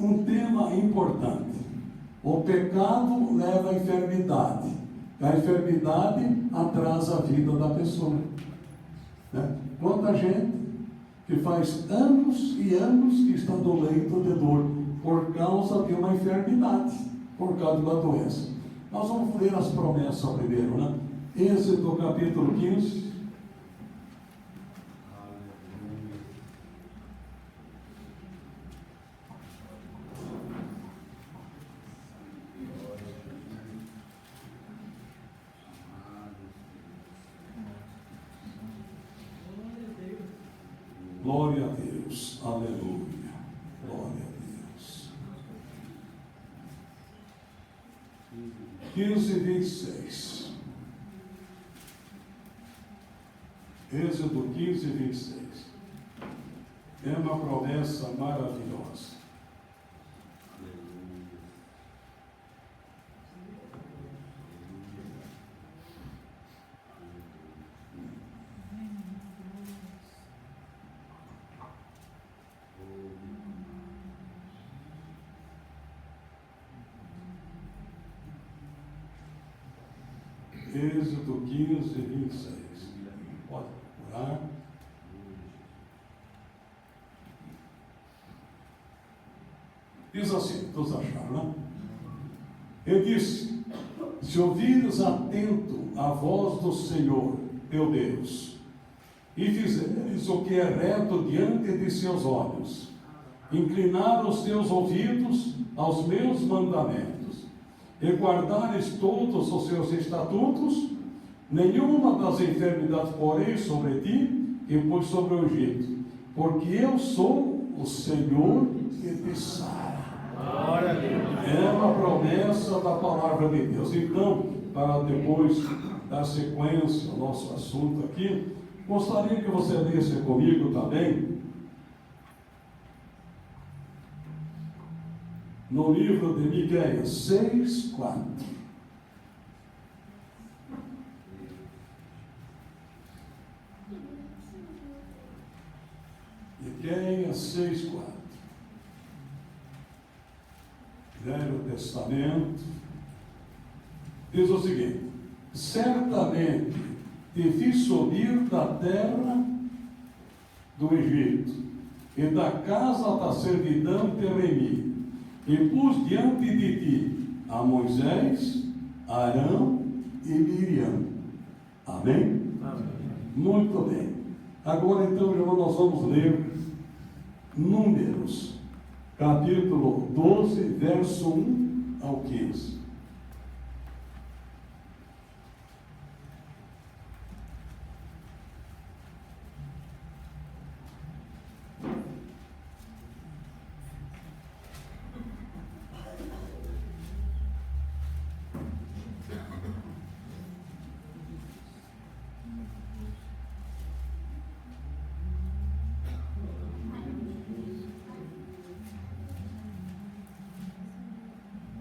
um tema importante. O pecado leva à enfermidade. A enfermidade atrasa a vida da pessoa. Né? Quanta gente que faz anos e anos que está no leito de dor por causa de uma enfermidade, por causa de uma doença. Nós vamos ler as promessas primeiro, né? Êxodo capítulo 15. Glória a Deus, aleluia, glória a Deus. 15:26. Êxodo 15:26. É uma promessa maravilhosa. Êxodo 15:26. Pode procurar. Diz assim, todos acharam, né? Ele disse: se ouvires atento a voz do Senhor, teu Deus, e fizeres o que é reto diante de seus olhos, inclinar os teus ouvidos aos meus mandamentos, e guardares todos os seus estatutos, nenhuma das enfermidades porei sobre ti, que pus sobre o Egito, porque eu sou o Senhor que te sara. Glória a Deus. É uma promessa da palavra de Deus. Então, para depois dar sequência ao nosso assunto aqui, gostaria que você lesse comigo também no livro de Miqueias 6:4. Miqueias 6:4. Velho Testamento. Diz o seguinte: certamente te fiz subir da terra do Egito, e da casa da servidão te remi, e pus diante de ti a Moisés, Arão e Miriam. Amém? Amém. Muito bem. Agora então, irmão, nós vamos ler Números, capítulo 12, verso 1 ao 15.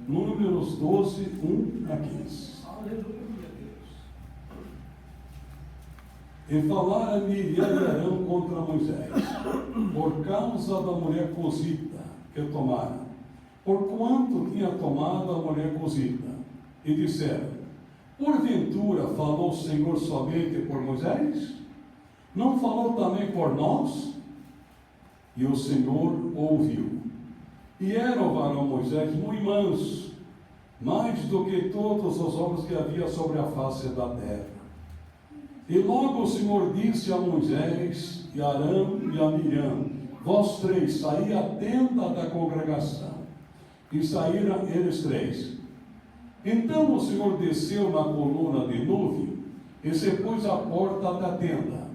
Números 12, 1 a 15. E falara Miriam e Arão contra Moisés, por causa da mulher cozida que tomara, porquanto tinha tomado a mulher cozida. E disseram: porventura falou o Senhor somente por Moisés? Não falou também por nós? E o Senhor ouviu. E era o varão Moisés muito manso, mais do que todos os homens que havia sobre a face da terra. E logo o Senhor disse a Moisés, e a Arão e a Miriam: vós três, saí à tenda da congregação. E saíram eles três. Então o Senhor desceu na coluna de nuvem, e se pôs à porta da tenda.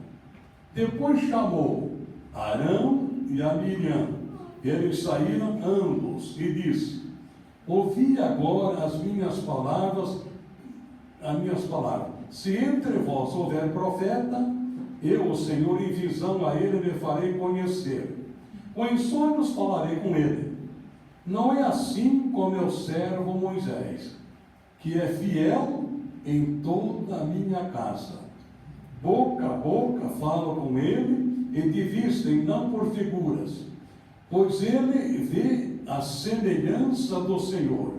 Depois chamou Arão e a Miriam. Eles saíram ambos e disse: ouvi agora as minhas palavras. Se entre vós houver profeta, eu, o Senhor, em visão a ele me farei conhecer. Ou em sonhos falarei com ele. Não é assim com meu servo Moisés, que é fiel em toda a minha casa. Boca a boca falo com ele, e de vista e não por figuras. Pois ele vê a semelhança do Senhor.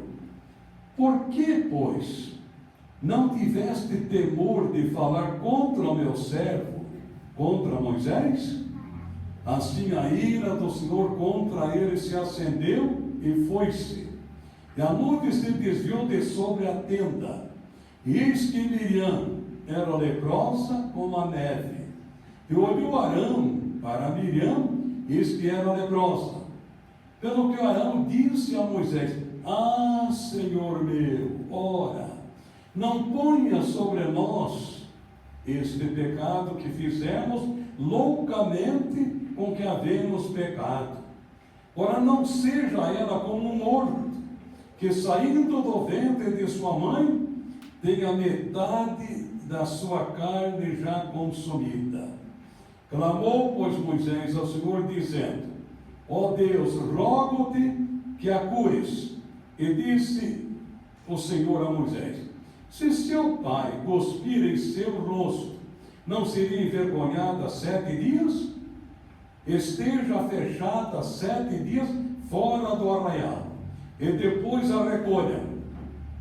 Por que, pois, não tiveste temor de falar contra o meu servo, contra Moisés? Assim a ira do Senhor contra ele se acendeu e foi-se. E a nuvem se desviou de sobre a tenda. E eis que Miriam era leprosa como a neve. E olhou Arão para Miriam, eis que era leprosa. Pelo que Arão disse a Moisés: Ah, Senhor meu, ora, não ponha sobre nós este pecado que fizemos loucamente com que havemos pecado. Ora, não seja ela como um morto, que saindo do ventre de sua mãe, tenha metade da sua carne já consumida. Clamou, pois, Moisés ao Senhor, dizendo: Ó Deus, rogo-te que a cures. E disse o Senhor a Moisés: Se seu pai cuspir em seu rosto, não seria envergonhada 7 dias? Esteja fechada 7 dias fora do arraial, e depois a recolha.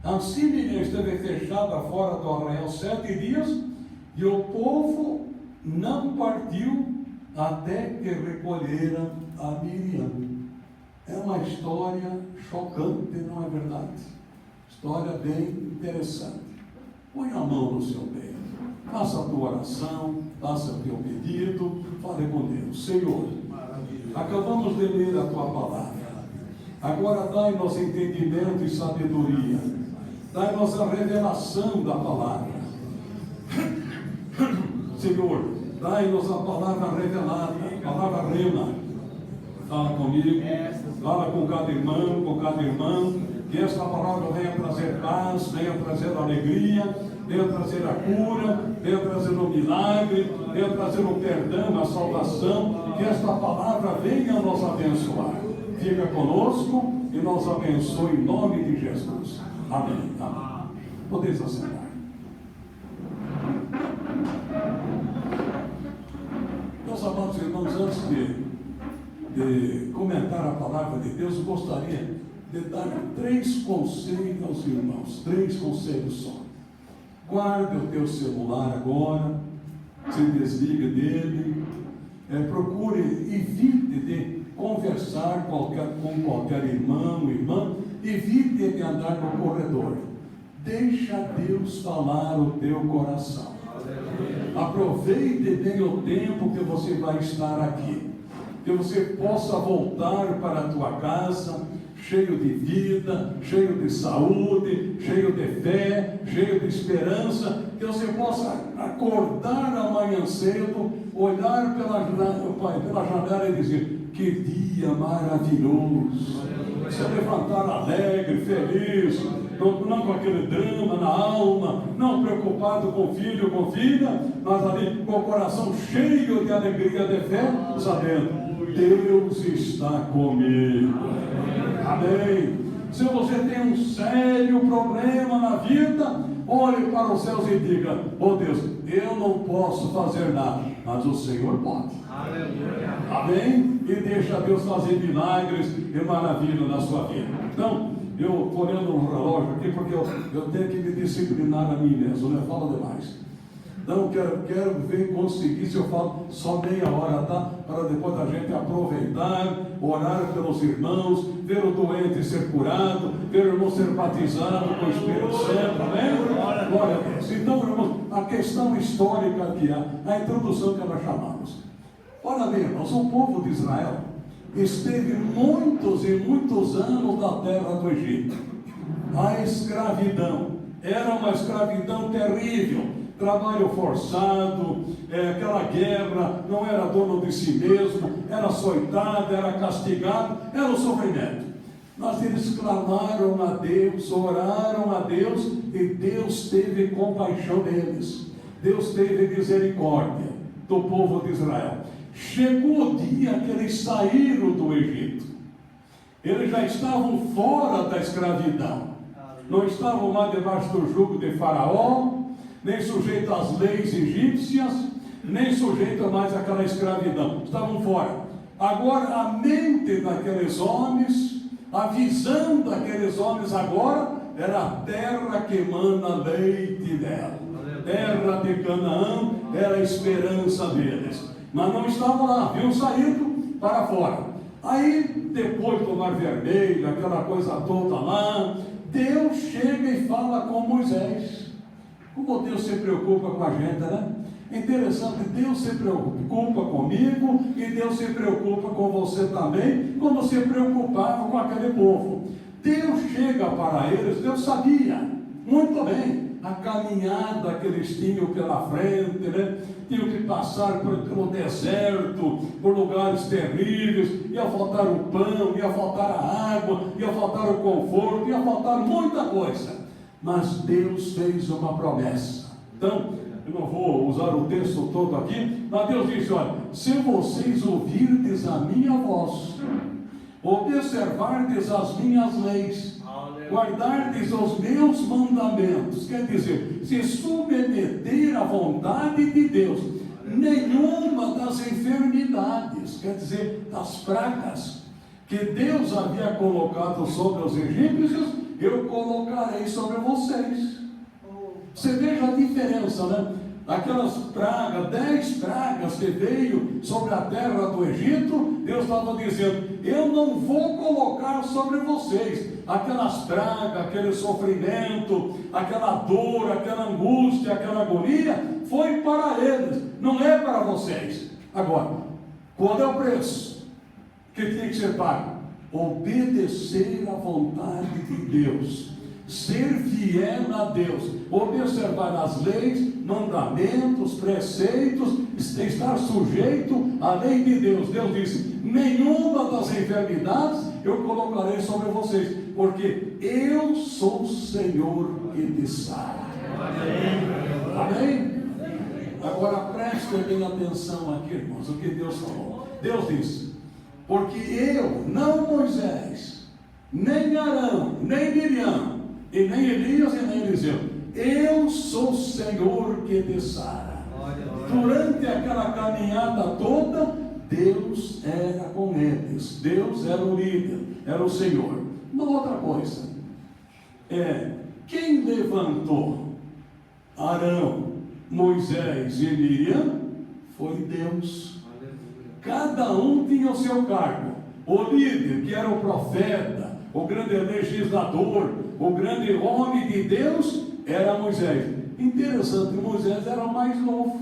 Assim Miriam esteve fechada fora do arraial 7 dias, e o povo não partiu até que recolheram a Miriam. É uma história chocante, não é verdade? História bem interessante. Põe a mão no seu peito, faça a tua oração, faça o teu pedido, fale com Deus. Senhor, acabamos de ler a tua palavra. Agora dai-nos entendimento e sabedoria. Dai-nos a revelação da palavra. Senhor, dai-nos a palavra revelada, a palavra rema. Fala comigo, fala com cada irmão, com cada irmã, que esta palavra venha trazer paz, venha trazer alegria, venha trazer a cura, venha trazer o milagre, venha trazer o perdão, a salvação, que esta palavra venha nos abençoar. Fica conosco e nos abençoe em nome de Jesus. Amém. Amém. Podeis assentar. Meus amados irmãos, antes de comentar a palavra de Deus, eu gostaria de dar 3 conselhos aos irmãos, 3 conselhos só. Guarde o teu celular agora, se desliga dele, procure, evite de conversar com qualquer irmão, irmã, evite de andar no corredor. Deixa Deus falar o teu coração. Aproveite bem o tempo que você vai estar aqui, que você possa voltar para a tua casa cheio de vida, cheio de saúde, cheio de fé, cheio de esperança, que você possa acordar amanhã cedo, olhar pela janela e dizer: que dia maravilhoso, se levantar alegre, feliz, não com aquele drama na alma, não preocupado com filho, com filha, mas ali com o coração cheio de alegria, de fé, sabendo: Deus está comigo. Amém. Se você tem um sério problema na vida, olhe para os céus e diga: oh Deus, eu não posso fazer nada, mas o Senhor pode. Aleluia. Amém? E deixa Deus fazer milagres e maravilhas na sua vida. Então, eu estou olhando no relógio aqui porque eu tenho que me disciplinar a mim mesmo, não falo demais. Não quero ver conseguir, se eu falo só meia hora, tá? Para depois da gente aproveitar, orar pelos irmãos, ver o doente ser curado, ver o irmão ser batizado com o Espírito Santo, amém? Glória a Deus. Então, irmãos, a questão histórica aqui, a introdução que nós chamamos. Olha bem, irmãos, o povo de Israel esteve muitos e muitos anos na terra do Egito. A escravidão era uma escravidão terrível. Trabalho forçado, aquela guerra, não era dono de si mesmo, era açoitado, era castigado, era o sofrimento. Mas eles clamaram a Deus, oraram a Deus, e Deus teve compaixão deles. Deus teve misericórdia do povo de Israel. Chegou o dia que eles saíram do Egito. Eles já estavam fora da escravidão. Não estavam mais debaixo do jugo de Faraó, nem sujeito às leis egípcias, nem sujeito mais àquela escravidão. Estavam fora. Agora a mente daqueles homens A visão daqueles homens agora era a terra que emana leite e mel. Terra de Canaã era a esperança deles. Mas não estavam lá, haviam saído para fora. Aí, depois do Mar Vermelho, aquela coisa toda lá, Deus chega e fala com Moisés. Como Deus se preocupa com a gente, né? É interessante, Deus se preocupa comigo e Deus se preocupa com você também, como se preocupava com aquele povo. Deus chega para eles, Deus sabia muito bem a caminhada que eles tinham pela frente, né? Tinham que passar pelo deserto, por lugares terríveis, ia faltar o pão, ia faltar a água, ia faltar o conforto, ia faltar muita coisa. Mas Deus fez uma promessa. Então, eu não vou usar o texto todo aqui, mas Deus disse: olha, se vocês ouvirdes a minha voz, observardes as minhas leis, guardardes os meus mandamentos, quer dizer, se submeter à vontade de Deus, nenhuma das enfermidades, quer dizer, das pragas que Deus havia colocado sobre os egípcios, eu colocarei sobre vocês. Você veja a diferença, né? Aquelas pragas, 10 pragas que veio sobre a terra do Egito, Deus estava dizendo: eu não vou colocar sobre vocês aquelas pragas, aquele sofrimento, aquela dor, aquela angústia, aquela agonia, foi para eles, não é para vocês. Agora, qual é o preço que tinha que ser pago? Obedecer à vontade de Deus, ser fiel a Deus, observar as leis, mandamentos, preceitos, estar sujeito à lei de Deus. Deus disse: nenhuma das enfermidades eu colocarei sobre vocês, porque eu sou o Senhor que te sara. Amém? Agora prestem bem atenção aqui, irmãos, o que Deus falou. Deus disse: porque eu, não Moisés, nem Arão, nem Miriam, e nem Elias e nem Eliseu, eu sou o Senhor que te sara. Durante aquela caminhada toda, Deus era com eles, Deus era o líder, era o Senhor. Uma outra coisa, quem levantou Arão, Moisés e Miriam foi Deus. Cada um tinha o seu cargo. O líder, que era o profeta, o grande legislador, o grande homem de Deus, era Moisés. Interessante, Moisés era o mais novo,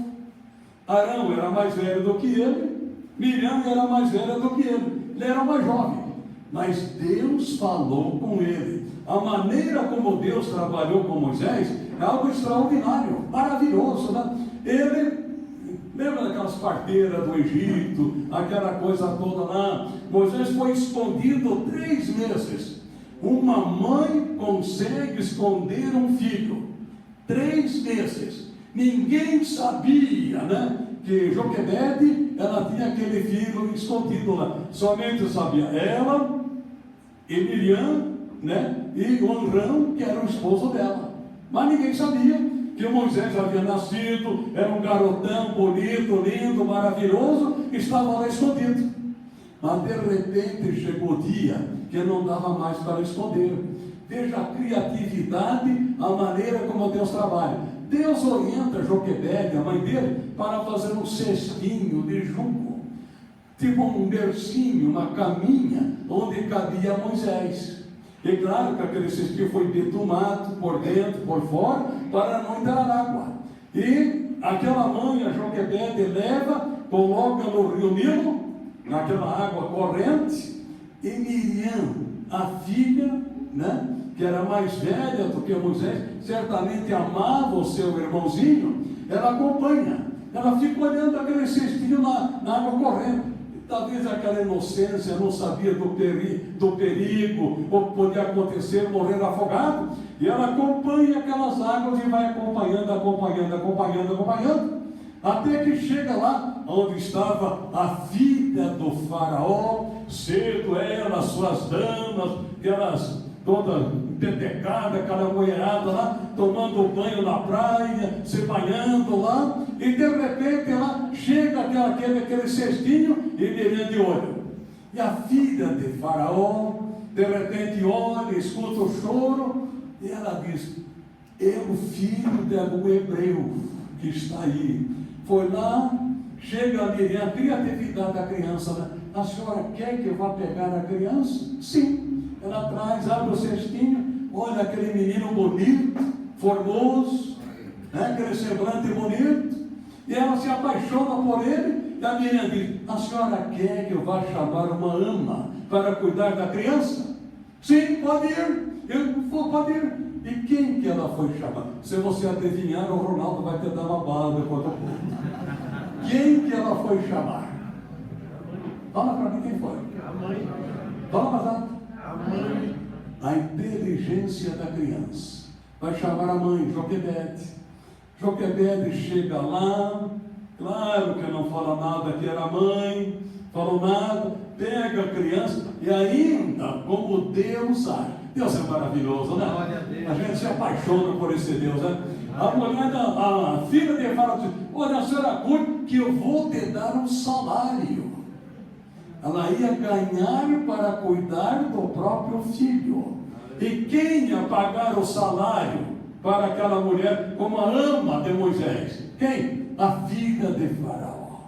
Arão era mais velho do que ele, Miriam era mais velha do que ele era o mais jovem. Mas Deus falou com ele. A maneira como Deus trabalhou com Moisés é algo extraordinário, maravilhoso, né? Ele, lembra daquelas parteiras do Egito, aquela coisa toda lá? Moisés foi escondido 3 meses. Uma mãe consegue esconder um filho 3 meses. Ninguém sabia, né, que Joquebede, ela tinha aquele filho escondido lá. Somente sabia ela e Miriam, né, e Arão, que era o esposo dela. Mas ninguém sabia que Moisés havia nascido, era um garotão bonito, lindo, maravilhoso, estava lá escondido. Mas de repente chegou o dia que não dava mais para esconder. Veja a criatividade, a maneira como Deus trabalha. Deus orienta Joquebede, a mãe dele, para fazer um cestinho de jugo, tipo um bercinho, uma caminha, onde cabia Moisés. E claro que aquele cestinho foi betumado por dentro, por fora, para não entrar água. E aquela mãe, a Joquebede, leva, coloca no rio Nilo, naquela água corrente, e Miriam, a filha, né, que era mais velha do que Moisés, certamente amava o seu irmãozinho, ela acompanha, ela fica olhando aquele cestinho na água corrente. Talvez aquela inocência, não sabia do perigo, ou que podia acontecer, morrer afogado, e ela acompanha aquelas águas e vai acompanhando, até que chega lá onde estava a filha do faraó, cedo ela, suas damas, aquelas toda empetecada, aquela mulherada lá, tomando banho na praia, se banhando lá, e de repente lá chega aquele cestinho e Miriam de olho. E a filha de Faraó, de repente olha, escuta o choro, e ela diz: é o filho de algum hebreu que está aí. Foi lá, chega a Miriam, a criatividade da criança, né? A senhora quer que eu vá pegar a criança? Sim. Ela traz, abre o cestinho, olha aquele menino bonito, formoso, né? Aquele semblante bonito, e ela se apaixona por ele. E a Miriam diz: a senhora quer que eu vá chamar uma ama para cuidar da criança? Sim, pode ir. Pode ir. E quem que ela foi chamar? Se você adivinhar, o Ronaldo vai te dar uma bala depois do culto. Quem que ela foi chamar? Fala para mim quem foi. A mãe. Fala mais alto. A mãe. A inteligência da criança. Vai chamar a mãe, Joquebede. Joquebede chega lá, claro que não fala nada que era a mãe, falou nada, pega a criança e ainda, como Deus age. Deus é maravilhoso, né? A gente se apaixona por esse Deus, né? A mulher, a filha de Faraó diz: olha, a senhora cuide que eu vou te dar um salário. Ela ia ganhar para cuidar do próprio filho. E quem ia pagar o salário para aquela mulher como a ama de Moisés? Quem? A filha de Faraó.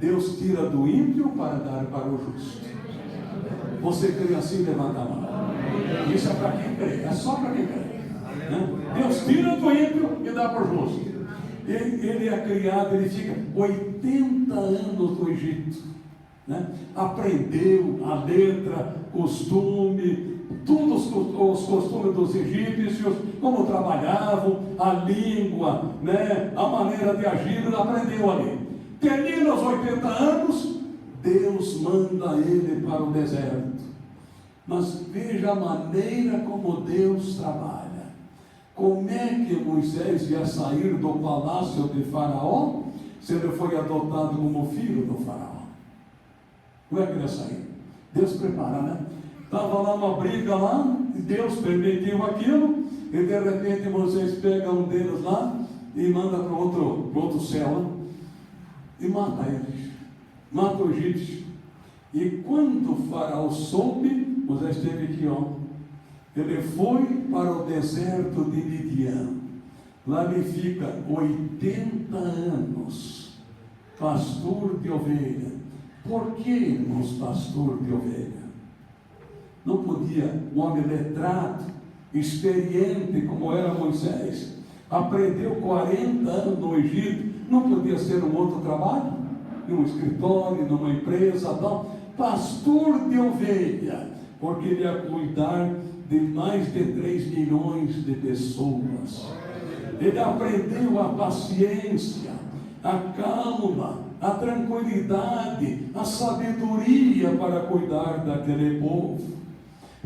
Deus tira do ímpio para dar para o justo. Você crê assim? Levanta a mão. Isso é para quem crê, é só para quem crê, né? Deus tira do ímpio e dá para o justo. Ele é criado, ele fica 80 anos no Egito, né? Aprendeu a letra, costume, todos os costumes dos egípcios, como trabalhavam, a língua, né? A maneira de agir, ele aprendeu ali. Termina os 80 anos, Deus manda ele para o deserto. Mas veja a maneira como Deus trabalha. Como é que Moisés ia sair do palácio de Faraó se ele foi adotado como filho do Faraó? Como é que ele ia sair? Deus prepara, né? Estava lá uma briga lá, e Deus permitiu aquilo, e de repente Moisés pega um deles lá e manda para o outro céu, né? E mata eles, mata o egípcio. E quando o Faraó soube, Moisés teve que ir. Ele foi para o deserto de Midian. Lá ele fica 80 anos, pastor de ovelha. Por que, irmãos, pastor de ovelha? Não podia, um homem letrado, experiente como era Moisés, aprendeu 40 anos no Egito, não podia ser um outro trabalho? Num escritório, numa empresa, não. Pastor de ovelha, porque ele ia cuidar de mais de 3 milhões de pessoas. Ele aprendeu a paciência, a calma, a tranquilidade, a sabedoria para cuidar daquele povo.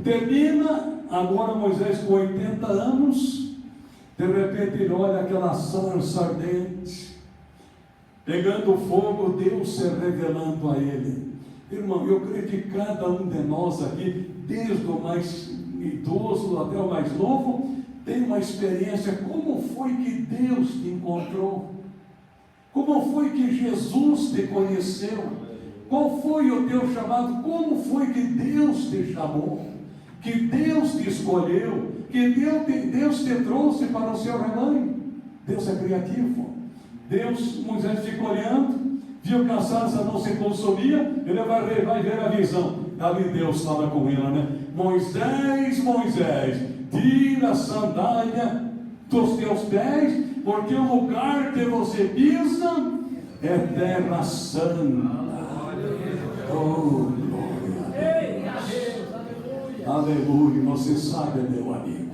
Termina agora Moisés com 80 anos, de repente ele olha aquela sarça ardente, pegando fogo, Deus se revelando a ele. Irmão, eu creio que cada um de nós aqui, desde o mais idoso até o mais novo, tem uma experiência. Como foi que Deus te encontrou? Como foi que Jesus te conheceu? Qual foi o teu chamado? Como foi que Deus te chamou? Que Deus te escolheu? Que Deus te trouxe para o seu rebanho? Deus é criativo. Moisés fica olhando, viu que a sarça não se consumia, ele vai ver a visão. Ali Deus fala com ele, né? Moisés, Moisés, tira a sandália dos teus pés, porque o lugar que você pisa é terra santa. Oh, glória a Deus. Aleluia. Você sabe, meu amigo,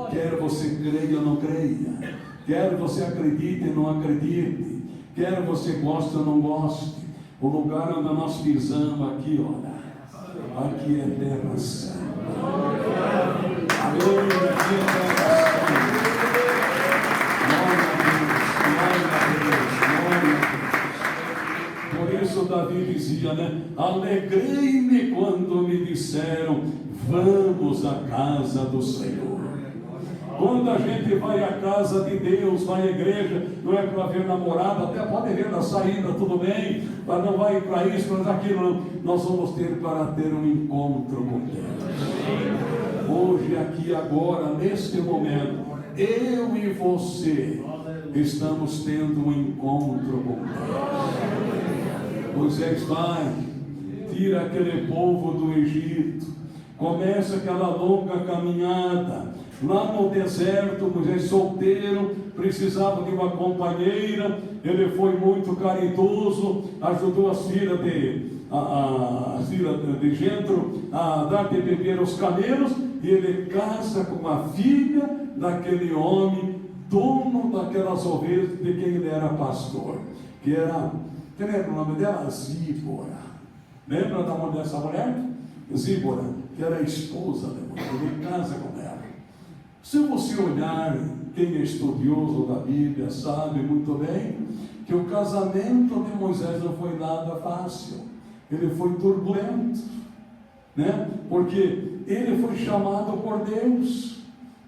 quer você creia ou não creia, quer você acredite ou não acredite, quer você goste ou não goste, o lugar onde nós pisamos aqui, olha, aqui é terra santa. Aleluia, aqui é terra santa. Por isso Davi dizia, né? Alegrei-me quando me disseram, vamos à casa do Senhor. Quando a gente vai à casa de Deus, vai à igreja, não é para ver namorada, até pode ver na saída, tudo bem, mas não vai para isso, para aquilo, não. Nós vamos ter para ter um encontro com Deus. Hoje, aqui, agora, neste momento, eu e você estamos tendo um encontro com Deus. Moisés vai, tira aquele povo do Egito, começa aquela longa caminhada. Lá no deserto, Moisés solteiro, precisava de uma companheira. Ele foi muito caridoso, ajudou as filhas de Jetro a dar de beber aos camelos. E ele casa com a filha daquele homem, dono daquelas ovelhas de quem ele era pastor, que era o nome dela? Zípora. Lembra da mulher dessa mulher? Zípora, que era a esposa de Moisés. Ele casa com ela. Se você olhar, quem é estudioso da Bíblia sabe muito bem que o casamento de Moisés não foi nada fácil. Ele foi turbulento, né? Porque ele foi chamado por Deus.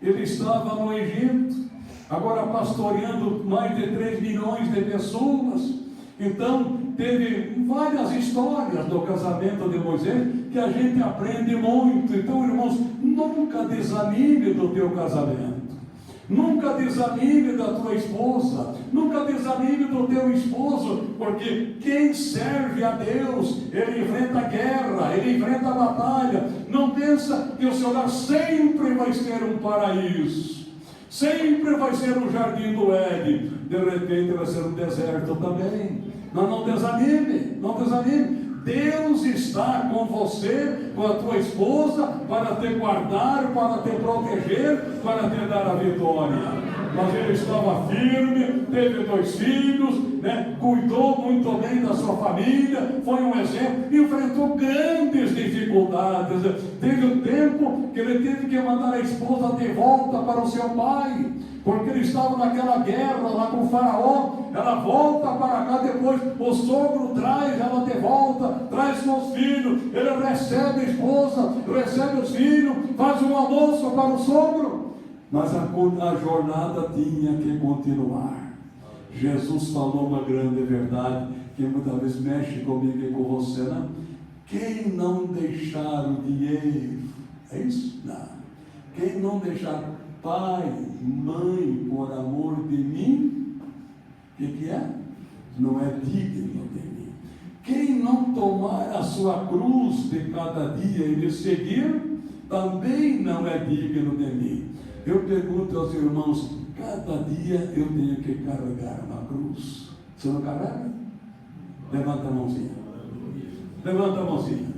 Ele estava no Egito, agora pastoreando mais de 3 milhões de pessoas. Então, teve várias histórias do casamento de Moisés que a gente aprende muito. Então, irmãos, nunca desanime do teu casamento. Nunca desanime da tua esposa. Nunca desanime do teu esposo. Porque quem serve a Deus, ele enfrenta a guerra, ele enfrenta a batalha. Não pensa que o seu lar sempre vai ser um paraíso. Sempre vai ser um jardim do Éden. De repente vai ser um deserto também. Mas não desanime, não desanime. Deus está com você, com a tua esposa, para te guardar, para te proteger, para te dar a vitória. Mas ele estava firme, teve 2 filhos, né? Cuidou muito bem da sua família, foi um exemplo, enfrentou grandes dificuldades. Teve um tempo que ele teve que mandar a esposa de volta para o seu pai, porque ele estava naquela guerra lá com o faraó. Ela volta para cá, depois o sogro traz ela de volta, traz seus filhos, ele recebe a esposa, recebe os filhos, faz um almoço para o sogro. Mas a jornada tinha que continuar. Jesus falou uma grande verdade, que muitas vezes mexe comigo e com você, né? Quem não deixar o dinheiro, é isso? Não. Quem não deixar pai, mãe, por amor de mim, o que é? Não é digno de mim. Quem não tomar a sua cruz de cada dia e me seguir, também não é digno de mim. Eu pergunto aos irmãos, cada dia eu tenho que carregar uma cruz. Você não carrega? Levanta a mãozinha. Levanta a mãozinha.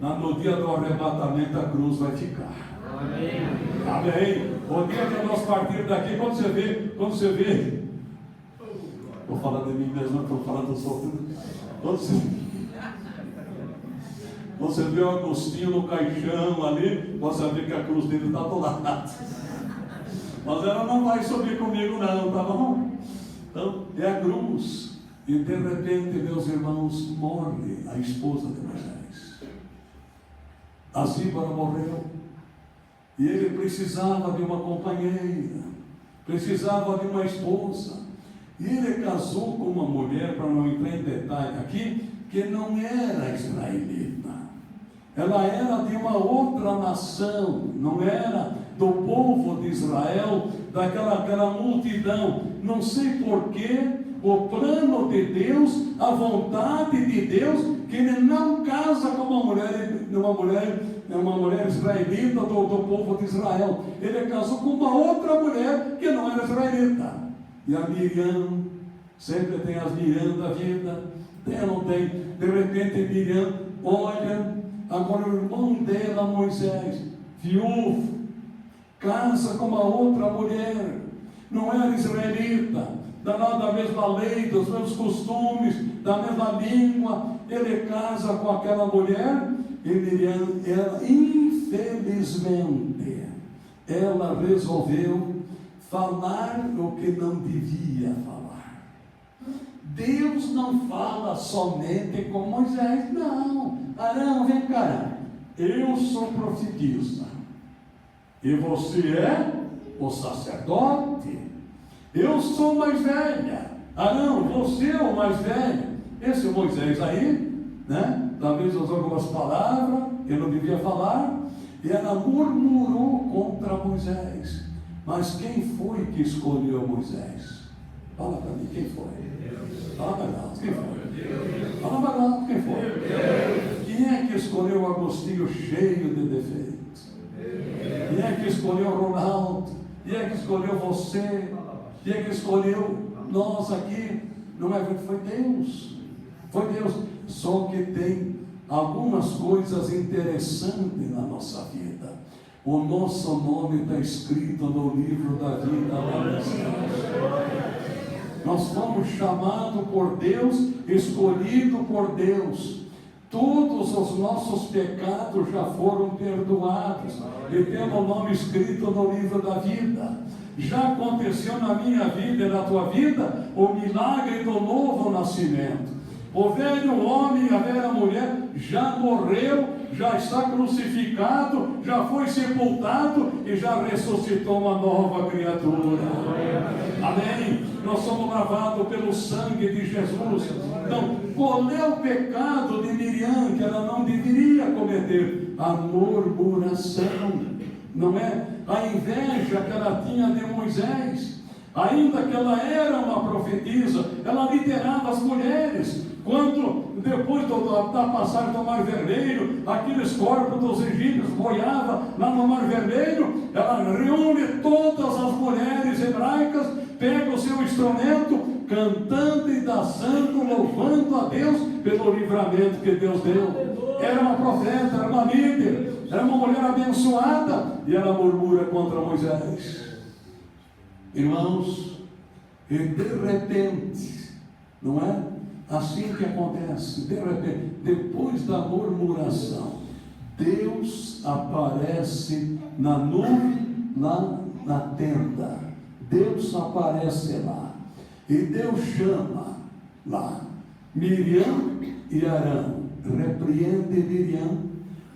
No dia do arrebatamento a cruz vai ficar. Amém. Amém. O dia que nós partirmos daqui, quando você vê, vou falar de mim mesmo, estou falando dos outros. Você vê o Agostinho no caixão ali, você vê que a cruz dele está do lado. Mas ela não vai subir comigo não, tá bom? Então, é a cruz. E de repente, meus irmãos, morre a esposa de Moisés. A Zípora morreu. E ele precisava de uma companheira, precisava de uma esposa. E ele casou com uma mulher, para não entrar em detalhe aqui, que não era israelita. Ela era de uma outra nação, não era do povo de Israel, daquela multidão. Não sei porquê, o plano de Deus, a vontade de Deus, que ele não casa com uma mulher israelita do povo de Israel. Ele casou com uma outra mulher que não era israelita. E a Miriam, sempre tem as Miriam da vida, tem ou não tem? De repente Miriam olha, agora o irmão dela, Moisés, viúvo, casa com uma outra mulher, não era israelita, da mesma lei, dos mesmos costumes, da mesma língua. Ele casa com aquela mulher, e Miriam, infelizmente, ela resolveu falar o que não devia falar. Deus não fala somente com Moisés, não. Arão, vem cá, eu sou profetista, e você é o sacerdote. Eu sou mais velha. Arão, você é o mais velho. Esse Moisés aí, né? Talvez usou algumas palavras que não devia falar. E ela murmurou contra Moisés. Mas quem foi que escolheu Moisés? Fala para mim, quem foi? Fala para nós, quem foi? Fala para nós, quem foi? Quem é que escolheu o Agostinho cheio de defeitos? Quem é que escolheu o Ronaldo? Quem é que escolheu você? Quem é que escolheu nós aqui? Não é? Foi Deus. Foi Deus. Só que tem algumas coisas interessantes na nossa vida. O nosso nome está escrito no livro da vida. Nós fomos chamados por Deus, escolhidos por Deus. Todos os nossos pecados já foram perdoados e temos o nome escrito no livro da vida. Já aconteceu na minha vida e na tua vida o milagre do novo nascimento. O velho homem e a velha mulher já morreu, já está crucificado, já foi sepultado e já ressuscitou uma nova criatura. Amém? Nós somos lavados pelo sangue de Jesus. Então, qual é o pecado de Miriam que ela não deveria cometer? A murmuração, não é? A inveja que ela tinha de Moisés. Ainda que ela era uma profetisa, ela liderava as mulheres. Quando, depois da passagem do Mar Vermelho, aqueles corpos dos egípcios boiavam lá no Mar Vermelho, ela reúne todas as mulheres hebraicas, pega o seu instrumento, cantando e dançando, louvando a Deus pelo livramento que Deus deu. Era uma profeta, era uma líder, era uma mulher abençoada, e ela murmura contra Moisés. Irmãos, e de repente, não é? Assim que acontece, de repente, depois da murmuração, Deus aparece na nuvem, lá na tenda. Deus aparece lá. E Deus chama lá Miriam e Arão. Repreende Miriam,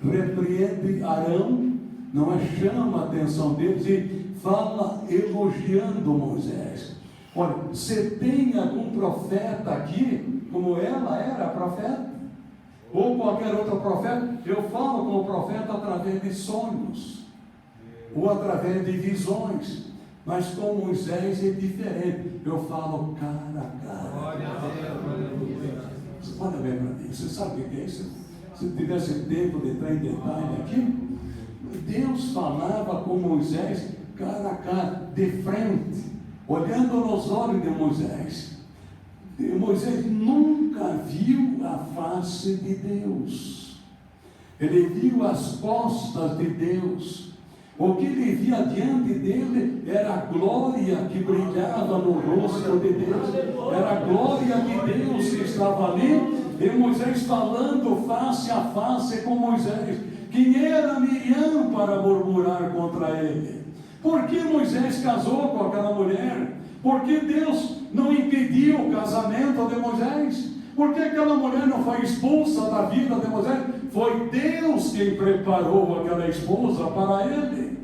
repreende Arão, não é? Chama a atenção deles e fala elogiando Moisés. Olha, você tem algum profeta aqui, como ela era profeta? Ou qualquer outro profeta? Eu falo com o profeta através de sonhos, ou através de visões. Mas com Moisés é diferente. Eu falo cara a cara. Olha bem para mim, você sabe o que é isso? Se tivesse tempo de entrar em detalhe aqui, Deus falava com Moisés cara a cara, de frente, olhando nos olhos de Moisés. Moisés nunca viu a face de Deus. Ele viu as costas de Deus. O que ele via diante dele era a glória que brilhava no rosto de Deus. Era a glória de Deus que estava ali. E Moisés falando face a face com Moisés. Quem era Miriam para murmurar contra ele? Por que Moisés casou com aquela mulher? Por que Deus não impediu o casamento de Moisés? Por que aquela mulher não foi expulsa da vida de Moisés? Foi Deus quem preparou aquela esposa para ele.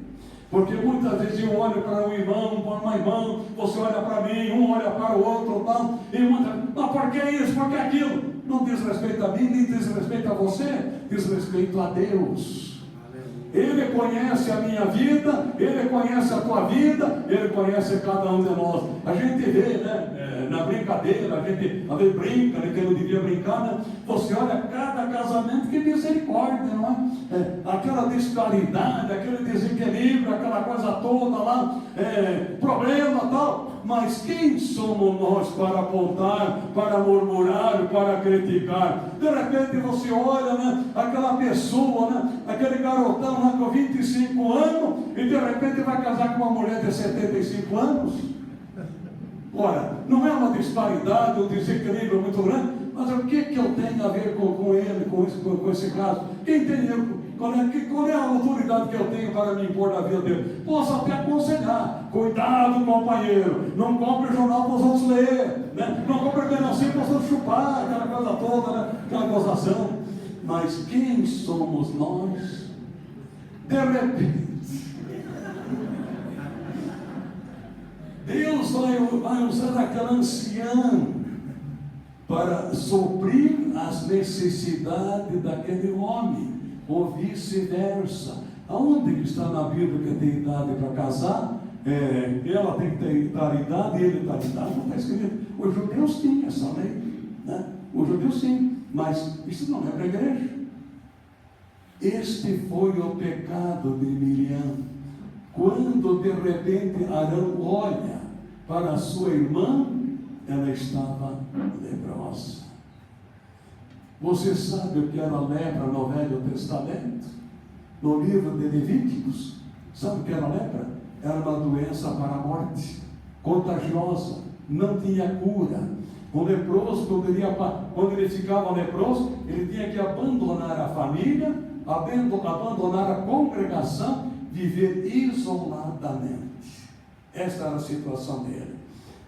Porque muitas vezes eu olho para um irmão, para uma irmã, você olha para mim, um olha para o outro, tal, e muitas vezes, mas por que isso, por que aquilo? Não diz respeito a mim, nem diz respeito a você, diz respeito a Deus. Ele conhece a minha vida, Ele conhece a tua vida, Ele conhece cada um de nós. A gente vê, né, na brincadeira, a gente brinca, né, que não devia brincar, né? Você olha cada casamento, que misericórdia, não é? Aquela disparidade, aquele desequilíbrio, aquela coisa toda lá, problema tal. Mas quem somos nós para apontar, para murmurar, para criticar? De repente você olha, né, aquela pessoa, né, aquele garotão lá com 25 anos, e de repente vai casar com uma mulher de 75 anos. Ora, não é uma disparidade, um desequilíbrio muito grande, mas o que eu tenho a ver com ele, com esse caso? Quem tem eu? Qual é a autoridade que eu tenho para me impor na vida dele? Posso até aconselhar: cuidado, companheiro, não compre o jornal para os outros ler, né? Não compre pedacinho para os outros chupar, aquela coisa toda, né? Aquela gozação. Mas quem somos nós? De repente, Deus vai usar aquela anciã para suprir as necessidades daquele homem, ou vice-versa. Aonde que está na Bíblia que tem idade para casar? Ela tem que estar idade e ele está idade. Não está escrito. Os judeus tinham essa lei, né? Os judeus sim, mas isso não é para a igreja. Este foi o pecado de Miriam. Quando de repente Arão olha para a sua irmã, ela estava leprosa. Você sabe o que era lepra no Velho Testamento? No livro de Levíticos, sabe o que era lepra? Era uma doença para a morte, contagiosa, não tinha cura. O leproso, quando ele ficava leproso, ele tinha que abandonar a família, abandonar a congregação, viver isoladamente. Esta era a situação dele.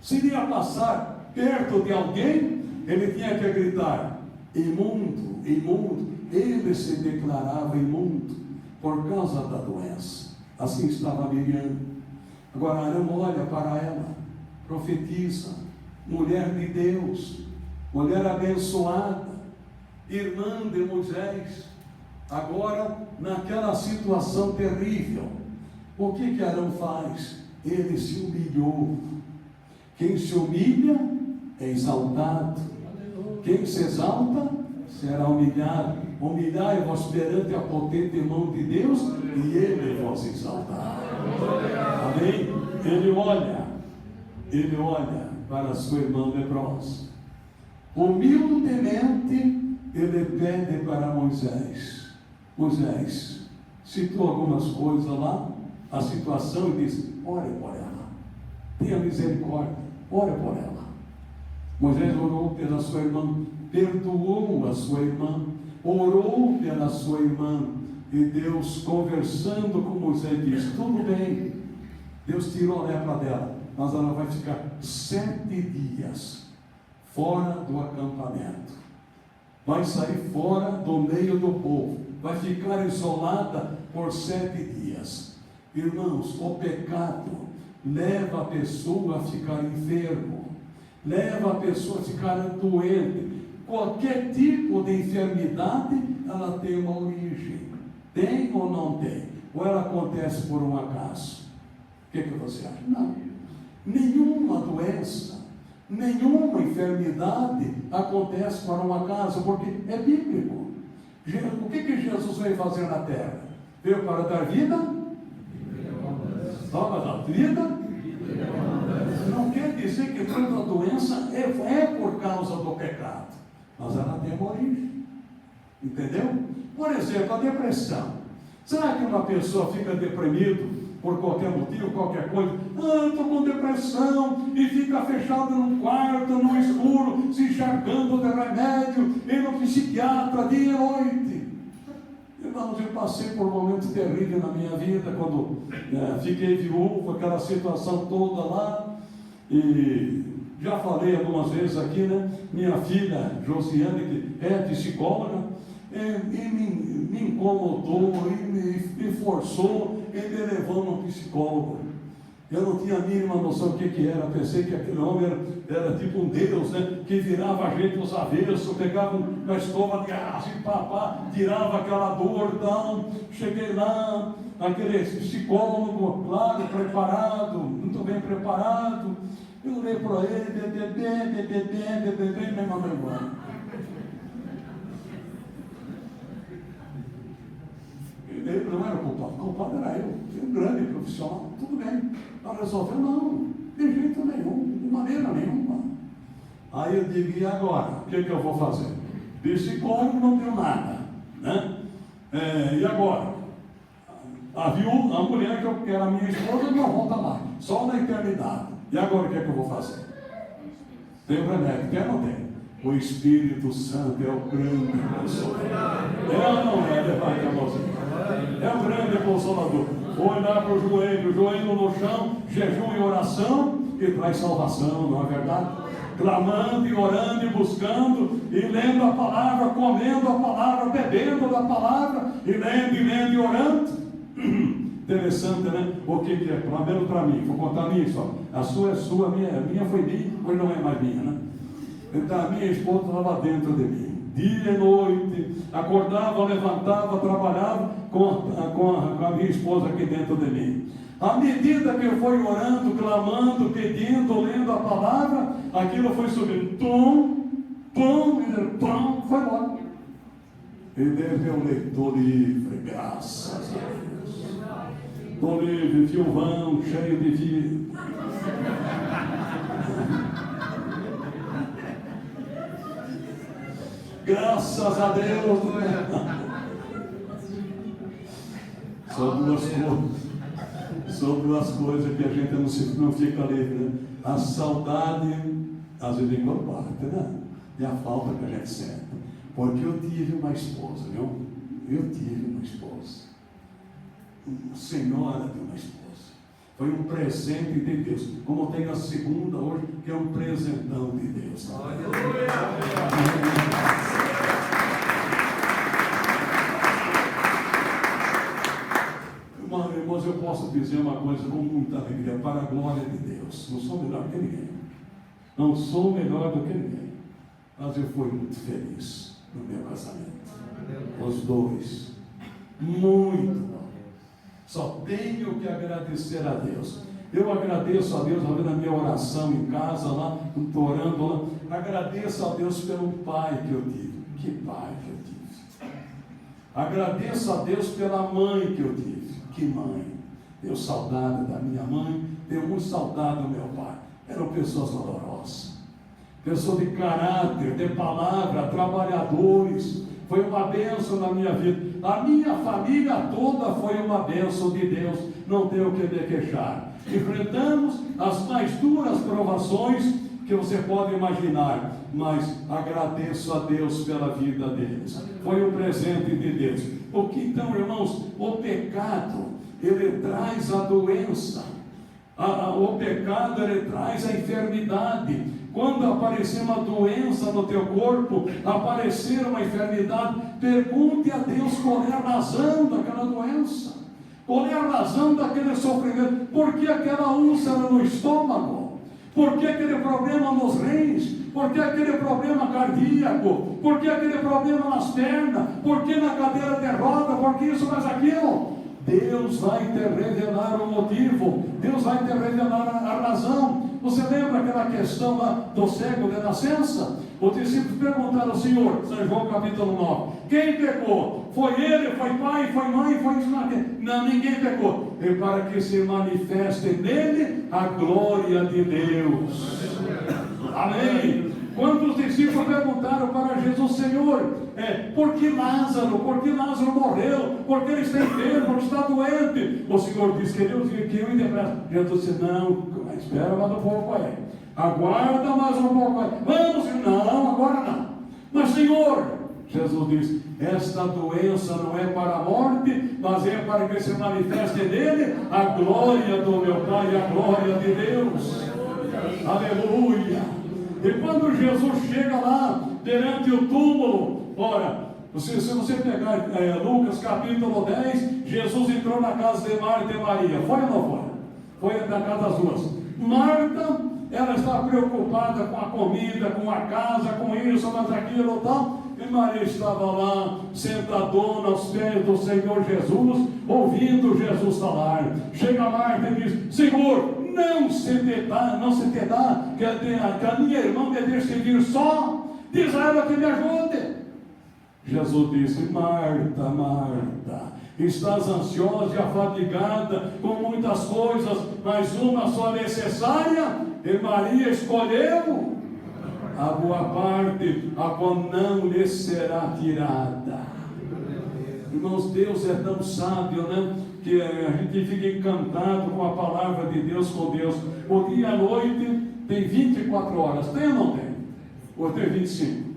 Se ele ia passar perto de alguém, ele tinha que gritar: imundo, imundo. Ele se declarava imundo por causa da doença. Assim estava Miriam. Agora Arão olha para ela, profetiza: mulher de Deus, mulher abençoada, irmã de Moisés. Agora, naquela situação terrível, o que Arão faz? Ele se humilhou. Quem se humilha é exaltado. Quem se exalta será humilhado. Humilhai-vos perante a potente mão de Deus, e Ele vos exaltará. Amém? Ele olha para a sua irmã leprosa. Humildemente, ele pede para Moisés. Moisés citou algumas coisas lá, a situação, e disse: ore por ela, tenha misericórdia, ore por ela. Moisés orou pela sua irmã, perdoou a sua irmã, orou pela sua irmã, e Deus, conversando com Moisés, disse: tudo bem. Deus tirou a lepra dela, mas ela vai ficar 7 dias fora do acampamento, vai sair fora do meio do povo, vai ficar isolada por 7 dias. Irmãos, o pecado leva a pessoa a ficar enfermo, leva a pessoa a ficar doente. Qualquer tipo de enfermidade, ela tem uma origem. Tem ou não tem? Ou ela acontece por um acaso? O que você acha? Não. Nenhuma doença, nenhuma enfermidade acontece por um acaso, porque é bíblico. O que Jesus veio fazer na terra? Veio para dar vida? Para dar vida? Não quer dizer que toda doença é por causa do pecado, mas ela tem uma origem. Entendeu? Por exemplo, a depressão. Será que uma pessoa fica deprimida por qualquer motivo, qualquer coisa? Estou com depressão, e fica fechado num quarto, no escuro, se encharcando de remédio, e no psiquiatra dia e noite. Irmãos, eu passei por um momento terrível na minha vida, quando fiquei viúvo, aquela situação toda lá, e já falei algumas vezes aqui, né? Minha filha Josiane, que é psicóloga, me incomodou, me forçou, e me levou no psicólogo. Eu não tinha a mínima noção do que era. Pensei que aquele homem era tipo um Deus, né? Que virava a gente nos avessos, pegava uma escova de aço e papá, tirava aquela dor. Então, cheguei lá, aquele psicólogo, claro, preparado, muito bem preparado. Eu olhei para ele, bebê, me mandou embora. Ele não era o culpado era eu, um grande profissional, tudo bem, para resolver, não, de jeito nenhum, de maneira nenhuma. Aí eu digo: e agora? O que eu vou fazer? Psicólogo não deu nada, né? E agora? A mulher que era minha esposa não volta mais, só na eternidade. E agora o que eu vou fazer? Tem o remédio, quer ou não tem? O Espírito Santo é o grande consolador. É ou não é? Levante a mãozinha. É o grande consolador. Olhar para o joelho no chão, jejum e oração, que traz salvação, não é verdade? Clamando e orando e buscando, e lendo a palavra, comendo a palavra, bebendo da palavra, e lendo e orando. Interessante, né? O que é? Pelo menos para mim, vou contar a minha história. A sua é sua, a minha foi minha, hoje não é mais minha, né? Então a minha esposa estava dentro de mim, dia e noite, acordava, levantava, trabalhava com a minha esposa aqui dentro de mim. À medida que eu fui orando, clamando, pedindo, lendo a palavra, aquilo foi subindo, tum, pum, pum, foi embora. E Deus é um leitor livre, graças a Deus. Estou livre, viuvão, cheio de vida. Graças a Deus. São duas coisas que a gente não fica livre, né? A saudade, às vezes, vem por parte, né? E a falta que a gente sente. Porque eu tive uma esposa, viu? Eu tive uma esposa. Uma senhora de uma esposa. Foi um presente de Deus. Como tem a segunda hoje, que é um presentão de Deus. Irmãos, eu posso dizer uma coisa com muita alegria, para a glória de Deus. Não sou melhor que ninguém. Não sou melhor do que ninguém. Mas eu fui muito feliz no meu casamento. Os dois. Muito bom. Só tenho que agradecer a Deus. Eu agradeço a Deus na minha oração em casa, lá, estou orando lá. Agradeço a Deus pelo pai que eu tive. Que pai que eu tive. Agradeço a Deus pela mãe que eu tive. Que mãe. Tenho saudade da minha mãe, tenho muito saudade do meu pai. Eram pessoas valorosas. Pessoas de caráter, de palavra, trabalhadores. Foi uma bênção na minha vida. A minha família toda foi uma bênção de Deus. Não tenho o que me queixar. Enfrentamos as mais duras provações que você pode imaginar. Mas agradeço a Deus pela vida deles. Foi um presente de Deus. Porque então, irmãos, o pecado, ele traz a doença. O pecado, ele traz a enfermidade. Quando aparecer uma doença no teu corpo, aparecer uma enfermidade, pergunte a Deus qual é a razão daquela doença, qual é a razão daquele sofrimento, por que aquela úlcera no estômago, por que aquele problema nos rins, por que aquele problema cardíaco, por que aquele problema nas pernas, por que na cadeira de roda, por que isso, mas aquilo. Deus vai te revelar o motivo, Deus vai te revelar a razão. Você lembra aquela questão lá do cego de nascença? Os discípulos perguntaram ao Senhor, São João capítulo 9, quem pecou? Foi ele, foi pai, foi mãe, foi isso? Não, ninguém pecou. E para que se manifeste nele a glória de Deus. Amém. Quando os discípulos perguntaram para Jesus, Senhor, por que Lázaro morreu? Porque ele está enfermo, porque está doente. O Senhor disse que eu ia depressa. Jesus disse, não, espera mais um pouco aí. Aguarda mais um pouco aí. Vamos, não, agora não. Mas Senhor, Jesus disse, esta doença não é para a morte, mas é para que se manifeste nele a glória do meu Pai e a glória de Deus. Aleluia. E quando Jesus chega lá, perante o túmulo, ora, se você pegar Lucas capítulo 10, Jesus entrou na casa de Marta e Maria, foi ou não foi? Foi na casa das duas. Marta, ela estava preocupada com a comida, com a casa, com isso, mas aquilo e tal, e Maria estava lá, sentadona aos pés do Senhor Jesus, ouvindo Jesus falar. Chega Marta e diz, Senhor, não se te dá que a minha irmã me deixe vir só, diz a ela que me ajude. Jesus disse, Marta, Marta, estás ansiosa e afadigada com muitas coisas, mas uma só necessária, e Maria escolheu a boa parte, a qual não lhe será tirada. Irmãos, Deus é tão sábio, né? Que a gente fica encantado com a palavra de Deus, com Deus. O dia e a noite tem 24 horas, tem ou não tem? Ou tem 25?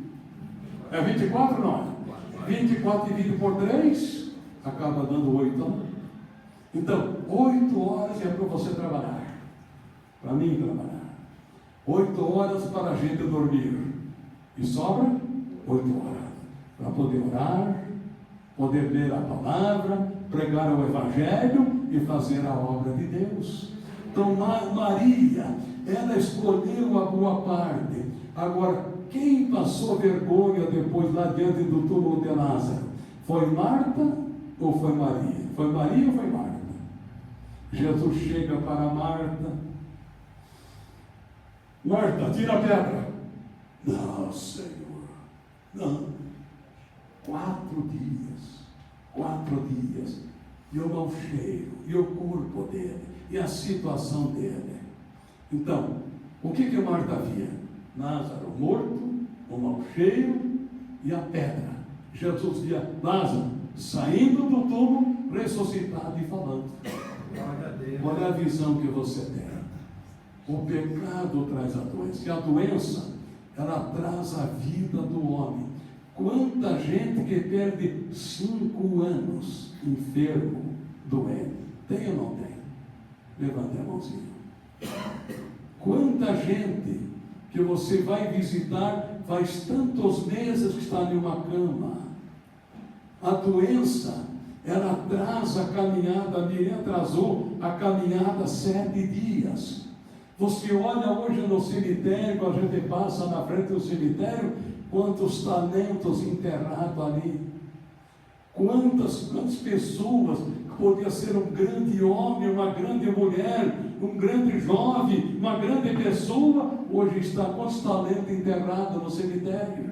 É 24 não? 24 dividido por 3, acaba dando 8, não? Então, 8 horas é para você trabalhar, para mim trabalhar. 8 horas para a gente dormir. E sobra 8 horas para poder orar, poder ler a palavra, pregar o Evangelho e fazer a obra de Deus. Então Maria, ela escolheu a boa parte. Agora, quem passou vergonha depois lá diante do túmulo de Lázaro? Foi Marta ou foi Maria? Foi Maria ou foi Marta? Jesus chega para Marta. Marta, tira a pedra. Não, Senhor. Não. 4 dias. 4 dias. E o mau cheiro, e o corpo dele, e a situação dele. Então, o que Marta via? Lázaro morto, o mau cheiro e a pedra. Jesus via Lázaro saindo do túmulo, ressuscitado e falando. Olha a visão que você tem. O pecado traz a doença. E a doença, ela traz a vida do homem. Quanta gente que perde 5 anos enfermo, doente. Tem ou não tem? Levante a mãozinha. Quanta gente que você vai visitar faz tantos meses que está em uma cama. A doença, ela atrasa a caminhada. Miriam atrasou a caminhada 7 dias. Você olha hoje no cemitério, a gente passa na frente do cemitério, quantos talentos enterrados ali. Quantas pessoas podia ser um grande homem, uma grande mulher, um grande jovem, uma grande pessoa, hoje está quantos talentos enterrados no cemitério.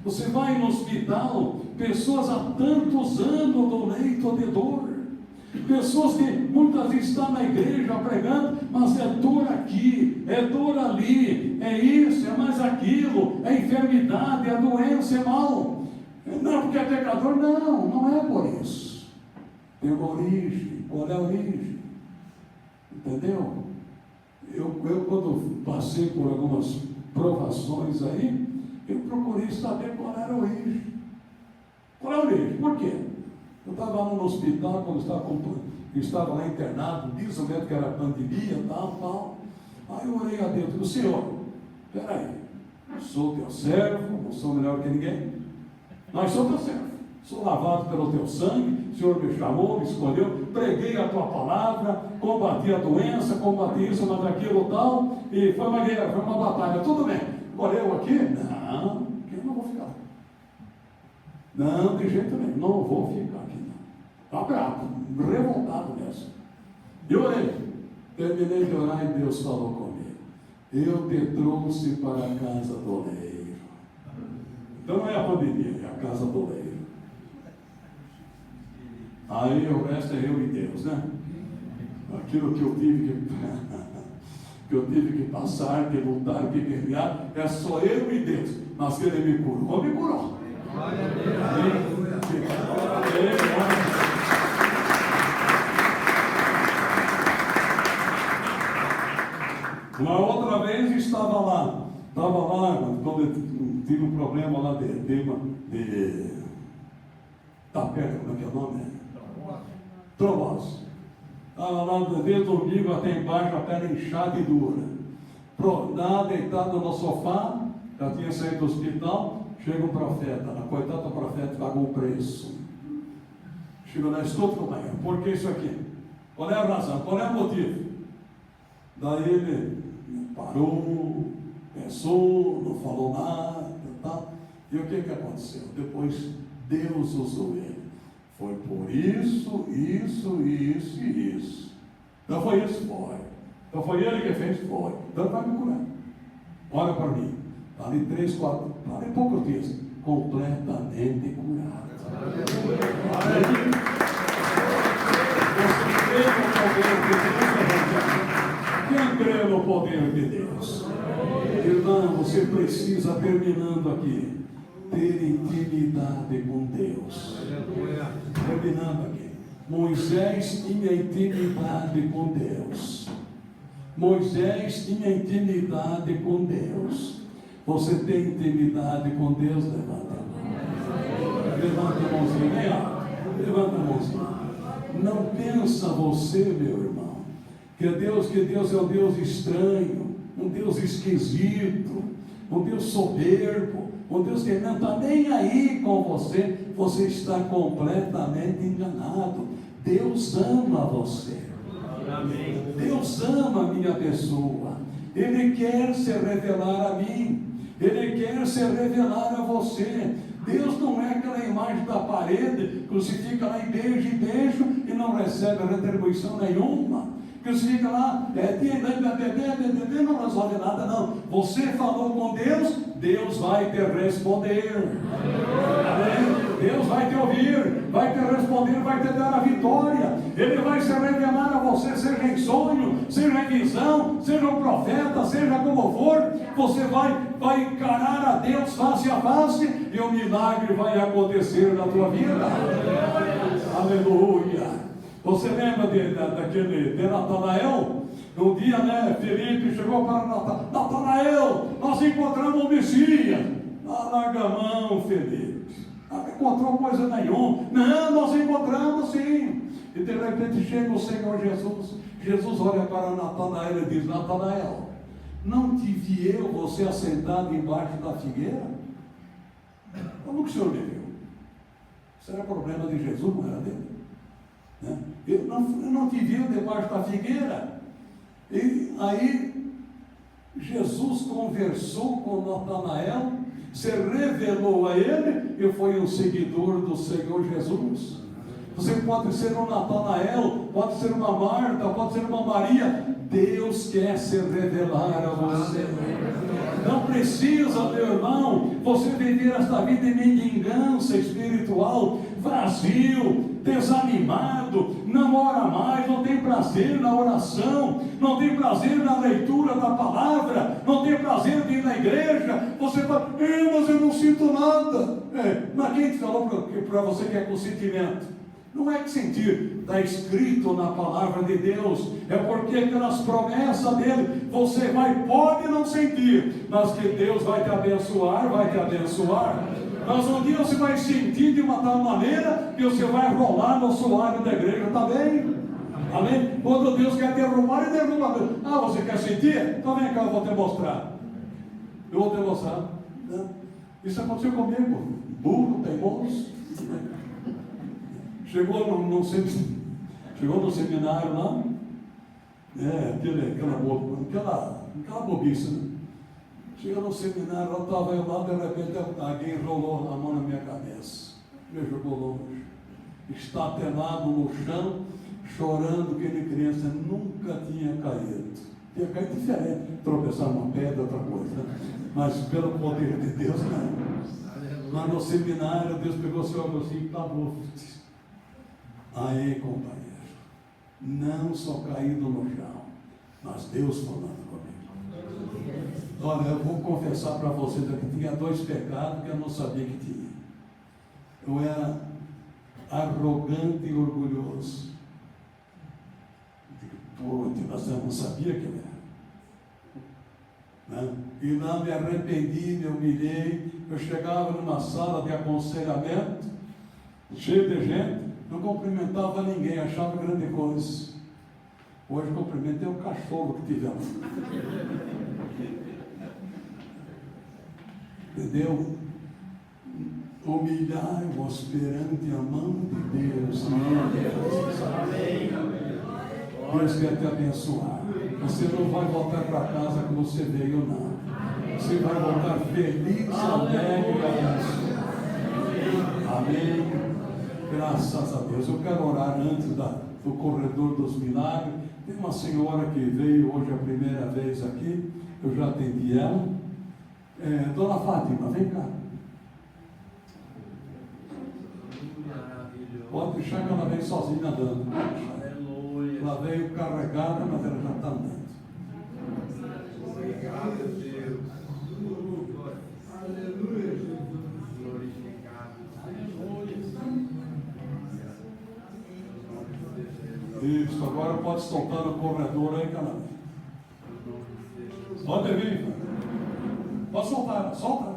Você vai no hospital, pessoas há tantos anos no leito de dor, pessoas que muitas vezes estão na igreja pregando, mas é dor aqui, é dor ali, é isso, é mais aquilo, é enfermidade, é doença, é mal. Não, porque é pecador, não é por isso. Tem uma origem. Qual é a origem? Entendeu? Eu quando passei por algumas provações aí, eu procurei saber qual era a origem. Qual é a origem? Por quê? Eu estava lá no hospital, quando estava lá internado, diz o médico que era pandemia, tal. Aí eu orei a Deus, digo, Senhor, peraí, sou teu servo, não sou melhor que ninguém. Mas sou teu servo, sou lavado pelo teu sangue, o Senhor me chamou, me escolheu, preguei a tua palavra, combati a doença, combati isso, mas aquilo tal, e foi uma guerra, foi uma batalha, tudo bem. Agora eu aqui? Não, eu não vou ficar. Não, de jeito nenhum, não vou ficar aqui não. Está bravo, revoltado nessa. Eu orei, terminei de orar e Deus falou comigo. Eu te trouxe para a casa do oleiro. Então não é a pandemia, é a casa do oleiro. Aí o resto é eu e Deus, né? Aquilo que eu tive que passar, que lutar, que guerrear, é só eu e Deus. Mas que Ele me curou, me curou. Glória a Deus. Uma outra vez estava lá quando eu tive um problema lá de tapera, como é que é o nome? Trombose. Estava lá desde domingo até embaixo, a perna inchada e dura. Lá deitado no sofá, já tinha saído do hospital, chega um profeta, a coitada do profeta pagou o preço. Chegou lá, escuta com manhã, por que isso aqui? Qual é a razão? Qual é o motivo? Daí ele parou, pensou, não falou nada, tal. E o que aconteceu? Depois Deus usou ele. Foi por isso, isso e isso e isso. Então foi isso? Foi. Então foi ele que fez? Foi. Então vai me curar. Olha para mim. Está ali 3, 4, está ali poucos dias. Completamente curado. Quem crê no poder de Deus? Irmão, você precisa, terminando aqui, ter intimidade com Deus. Terminando aqui. Moisés tinha intimidade com Deus. Moisés tinha intimidade com Deus. Você tem intimidade com Deus? Levanta a mão. Levanta a mãozinha. Vem lá. Levanta a mãozinha. Não pensa você, meu irmão, que Deus é um Deus estranho, um Deus esquisito, um Deus soberbo, um Deus que não está nem aí com você. Você está completamente enganado. Deus ama você. Deus ama a minha pessoa. Ele quer se revelar a mim. Ele quer se revelar a você. Deus não é aquela imagem da parede que você fica lá e beijo e não recebe retribuição nenhuma. Que você fica lá, não resolve nada, não. Você falou com Deus, Deus vai te responder. Amém? Deus vai te ouvir, vai te responder, vai te dar a vitória. Ele vai se revelar a você, seja em sonho, seja em visão, seja um profeta, seja como for. Você vai encarar a Deus face a face e o milagre vai acontecer na tua vida. Aleluia. Você lembra de Natanael? Um dia, né, Felipe chegou para Natanael, nós encontramos o Messias. Larga a mão, Felipe. Não encontrou coisa nenhuma. Não, nós encontramos sim. E de repente chega o Senhor Jesus. Jesus olha para Natanael e diz: Natanael, não te vi eu, você assentado embaixo da figueira? Como que o Senhor me viu? Isso era problema de Jesus, não era dele? Né? Eu não te vi debaixo da figueira. E aí Jesus conversou com Natanael, se revelou a ele e foi um seguidor do Senhor Jesus. Você pode ser um Natanael, pode ser uma Marta, pode ser uma Maria. Deus quer se revelar a você. Não precisa, meu irmão, você viver esta vida de mendigância espiritual, vazio, desanimado, não ora mais, não tem prazer na oração, não tem prazer na leitura da palavra, não tem prazer de ir na igreja. Você fala: mas eu não sinto nada. Mas quem te falou para você que é com sentimento? Não é que sentir, está escrito na palavra de Deus, é porque pelas promessas dele, você pode não sentir, mas que Deus vai te abençoar, mas um dia você vai sentir de uma tal maneira, que você vai rolar no soalho da igreja também, amém? Quando Deus quer derrubar, ele derruba. Você quer sentir? Então vem cá, eu vou te mostrar. Não. Isso aconteceu comigo, burro, teimoso. Chegou no seminário lá, aquela bobice, né? Chegou no seminário, eu estava lá, de repente alguém rolou a mão na minha cabeça, me jogou longe, estatelado no chão, chorando, que ele criança nunca tinha caído. Tinha caído diferente, tropeçar numa pedra, outra coisa, né? Mas pelo poder de Deus, não. Lá no seminário, Deus pegou seu assim e acabou. Aí, companheiro, não só caído no chão, mas Deus falando comigo. Olha, eu vou confessar para vocês que tinha 2 pecados que eu não sabia que tinha. Eu era arrogante e orgulhoso. Mas eu não sabia que eu era. Né? E lá me arrependi, me humilhei. Eu chegava numa sala de aconselhamento, cheio de gente, não cumprimentava ninguém, achava grande coisa. Hoje cumprimentei o cachorro que tive lá. Entendeu? Humilhai-vos perante a mão de Deus. Deus quer te abençoar. Você não vai voltar para casa como você veio, não. Você vai voltar feliz, alegre e abençoado. Amém. Graças a Deus. Eu quero orar antes do corredor dos milagres. Tem uma senhora que veio hoje a primeira vez aqui. Eu já atendi ela. Dona Fátima, vem cá. Pode deixar que ela vem sozinha andando. Ela veio carregada, mas ela já está andando. Obrigado, Deus. Aleluia, Jesus. Glorificado. Isso, agora pode soltar no corredor aí, canal. Pode vir. Pode soltar, solta.